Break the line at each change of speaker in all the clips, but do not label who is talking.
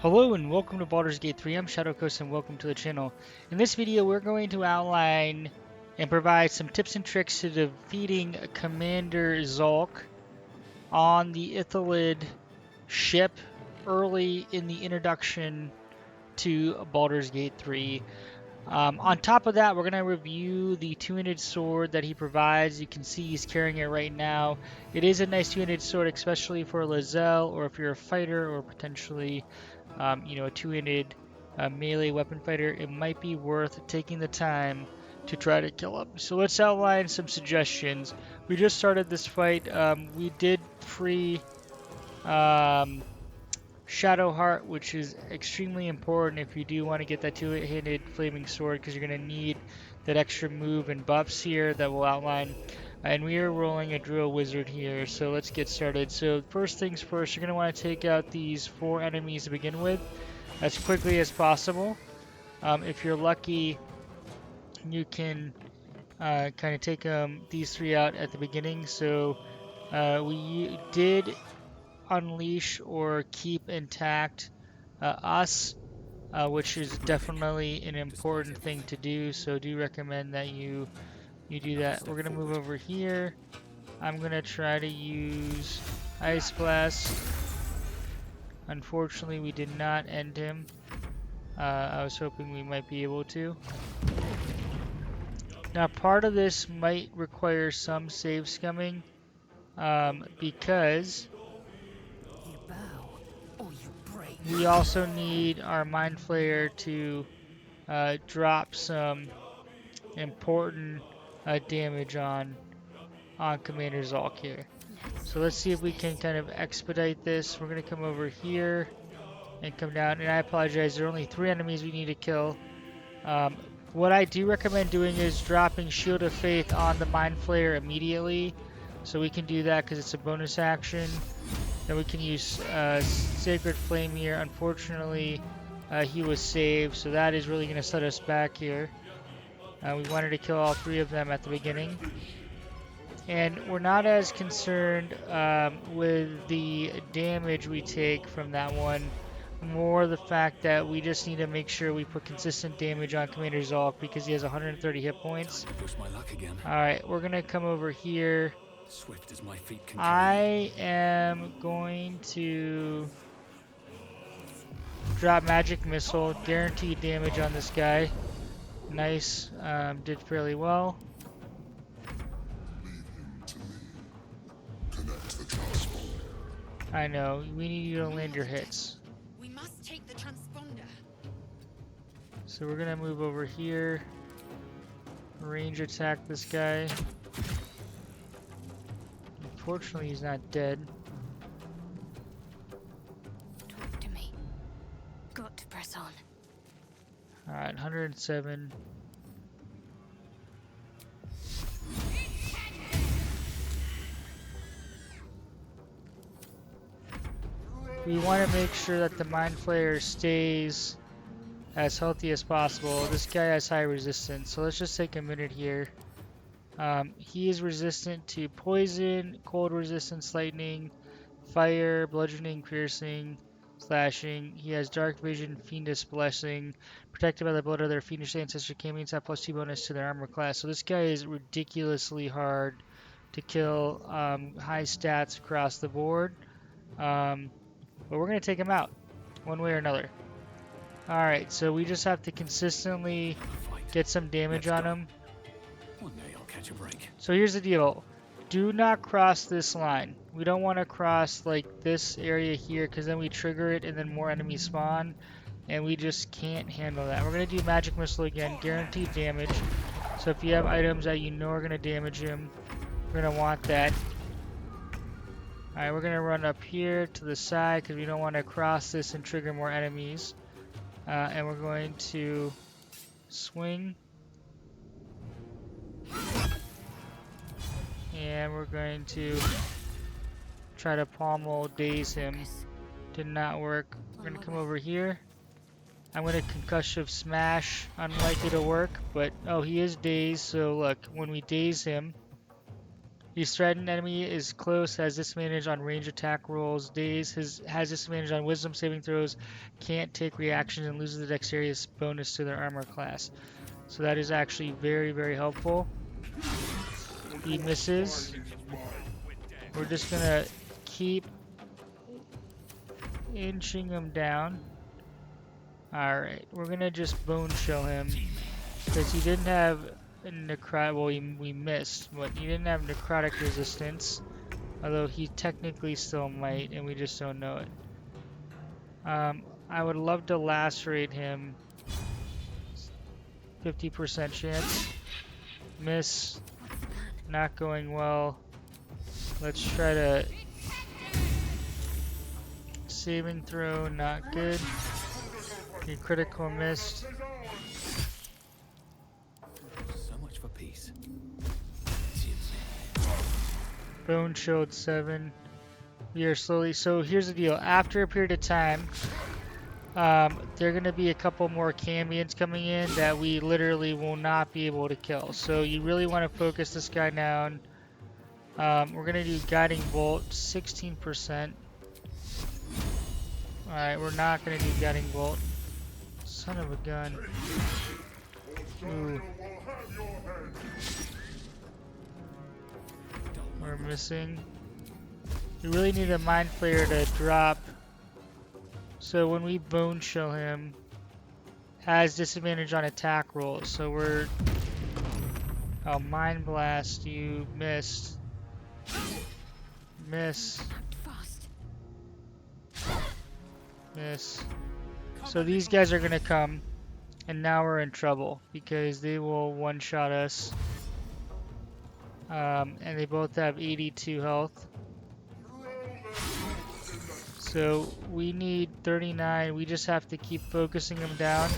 Hello and welcome to Baldur's Gate 3. I'm Shadowcoast and welcome to the channel. In this video, we're going to outline and provide some tips and tricks to defeating Commander Zhalk on the Ithalid ship early in the introduction to Baldur's Gate 3. On top of that, we're going to review the two-handed sword that he provides. You can see he's carrying it right now. It is a nice two-handed sword, especially for Lae'zel, or if you're a fighter, or potentially a two-handed melee weapon fighter. It might be worth taking the time to try to kill him. So let's outline some suggestions. We just started this fight. We did free Shadowheart, which is extremely important if you do want to get that two-handed flaming sword, because you're going to need that extra move and buffs here that we'll outline. And we are rolling a Druid Wizard here, so let's get started. So first things first, you're going to want to take out these 4 enemies to begin with as quickly as possible. If you're lucky, you can kind of take these 3 out at the beginning. So we did unleash or keep intact us, which is definitely an important thing to do, so do recommend that you do that. We're gonna move over here. I'm gonna try to use Ice Blast. Unfortunately, we did not end him. I was hoping we might be able to. Now, part of this might require some save scumming, because we also need our Mind Flayer to drop some important damage on Commander Zhalk here. So let's see if we can kind of expedite this. We're going to come over here and come down. And I apologize, there are only 3 enemies we need to kill. What I do recommend doing is dropping Shield of Faith on the Mind Flayer immediately. So we can do that because it's a bonus action. Then we can use Sacred Flame here. Unfortunately, he was saved, so that is really going to set us back here. We wanted to kill all 3 of them at the beginning. And we're not as concerned with the damage we take from that one. More the fact that we just need to make sure we put consistent damage on Commander Zhalk because he has 130 hit points. Alright, we're going to come over here.
Swift as my feet can
I am going to drop Magic Missile, guaranteed damage on this guy. Nice, did fairly well. I know, we need you to land your hits.
We must take the transponder.
So we're gonna move over here, range attack this guy. Unfortunately, he's not dead.
Talk to me. Got to press on.
Alright, 107. We want to make sure that the Mind Flayer stays as healthy as possible. This guy has high resistance, so let's just take a minute here. He is resistant to poison, cold resistance, lightning, fire, bludgeoning, piercing, slashing. He has dark vision, fiendish blessing, protected by the blood of their fiendish ancestor. Cambions have +2 bonus to their armor class. So this guy is ridiculously hard to kill. High stats across the board. But we're going to take him out one way or another. Alright, so we just have to consistently get some damage on him.
One day I'll catch a break.
So here's the deal. Do not cross this line. We don't want to cross like this area here because then we trigger it and then more enemies spawn. And we just can't handle that. We're going to do Magic Missile again. Guaranteed damage. So if you have items that you know are going to damage him, we're going to want that. Alright, we're going to run up here to the side because we don't want to cross this and trigger more enemies. And we're going to swing. And we're going to try to pommel daze him. Did not work. We're going to come over here. I'm going to Concussive Smash. Unlikely to work, but oh, he is dazed. So look, when we daze him, Each threatened enemy is close, has disadvantage on range attack rolls, has disadvantage on wisdom saving throws, can't take reactions, and loses the dexterity bonus to their armor class. So that is actually very, very helpful. He misses. We're just gonna keep inching him down. Alright, we're gonna just bone chill him. Because he didn't have necrotic, well, we missed, but he didn't have necrotic resistance. Although he technically still might, and we just don't know it. I would love to lacerate him. 50% chance. Miss. Not going well. Let's try to... Saving throw, not good. He critical missed.
So much for peace.
Bone chilled 7. We are slowly... So here's the deal. After a period of time, there are going to be a couple more Cambions coming in that we literally will not be able to kill. So you really want to focus this guy down. We're going to do Guiding Bolt, 16%. Alright, we're not going to do Guiding Bolt. Son of a gun. Ooh. We're missing. We really need a Mind Flayer to drop. So when we Bone Chill him, has disadvantage on attack rolls. So we're... Oh, Mind Blast, you missed. Miss. Miss. So these guys are gonna come, and now we're in trouble because they will one-shot us. And they both have 82 health. So we need 39. We just have to keep focusing them down.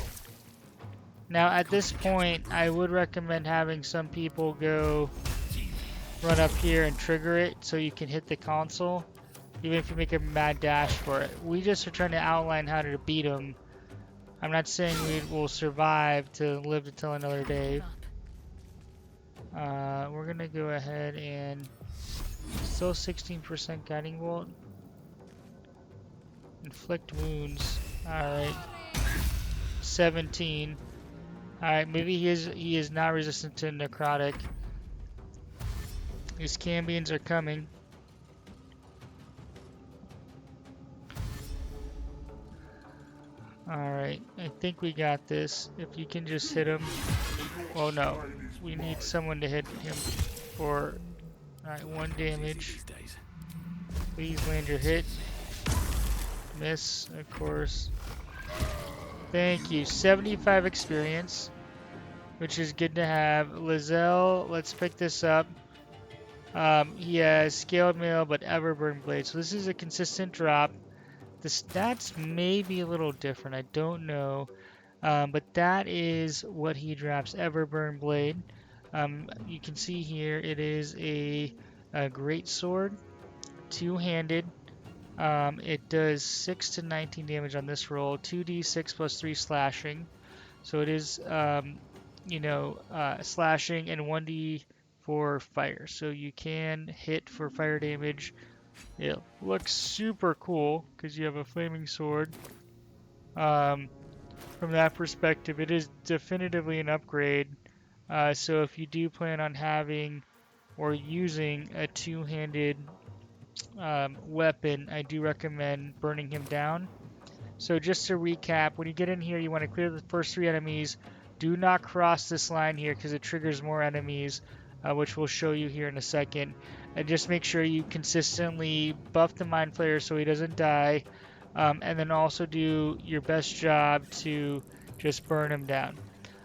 Now at this point, I would recommend having some people go run up here and trigger it so you can hit the console. Even if you make a mad dash for it. We just are trying to outline how to beat them. I'm not saying we will survive to live to tell another day. We're gonna go ahead and still 16% guiding bolt. Inflict wounds. Alright. 17. Alright, maybe he is not resistant to necrotic. These Cambions are coming. Alright, I think we got this. If you can just hit him. Oh no, we need someone to hit him for... Alright, 1 damage. Please land your hit. Miss, of course. Thank you. 75 experience, which is good to have. Lizelle, let's pick this up. He has Scaled Mail, but Everburn Blade. So this is a consistent drop. The stats may be a little different, I don't know, but that is what he drops, Everburn Blade. You can see here it is a Greatsword, two-handed. It does 6 to 19 damage on this roll, 2d6 plus 3 slashing. So it is, slashing and 1d for fire. So you can hit for fire damage. It looks super cool because you have a flaming sword. From that perspective, it is definitively an upgrade. So if you do plan on having or using a two-handed weapon, I do recommend burning him down. So just to recap, when you get in here, you want to clear the first 3 enemies. Do not cross this line here because it triggers more enemies, which we'll show you here in a second. And just make sure you consistently buff the Mind Flayer so he doesn't die. And then also do your best job to just burn him down.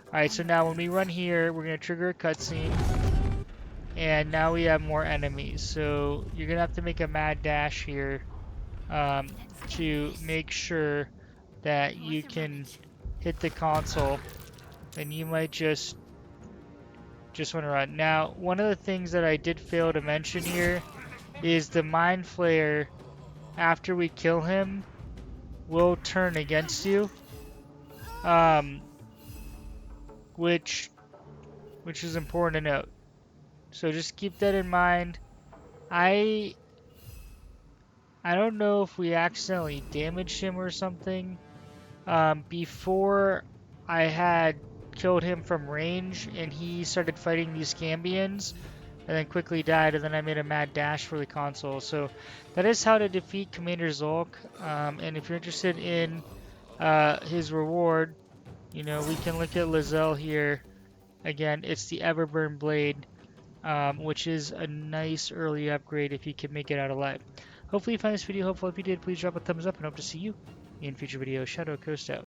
Alright, so now when we run here, we're going to trigger a cutscene. And now we have more enemies. So you're going to have to make a mad dash here to make sure that you can hit the console. And you might just want to run. Now, one of the things that I did fail to mention here is the Mind Flayer, after we kill him, will turn against you. Which is important to note. So just keep that in mind. I I don't know if we accidentally damaged him or something. Before I had killed him from range, and he started fighting these Cambions, and then quickly died, and then I made a mad dash for the console. So that is how to defeat Commander Zhalk. And if you're interested in his reward, we can look at Lizelle here. Again, it's the Everburn Blade, which is a nice early upgrade if you can make it out alive. Hopefully you found this video helpful. If you did, please drop a thumbs up and hope to see you in future videos. Shadow Coast out.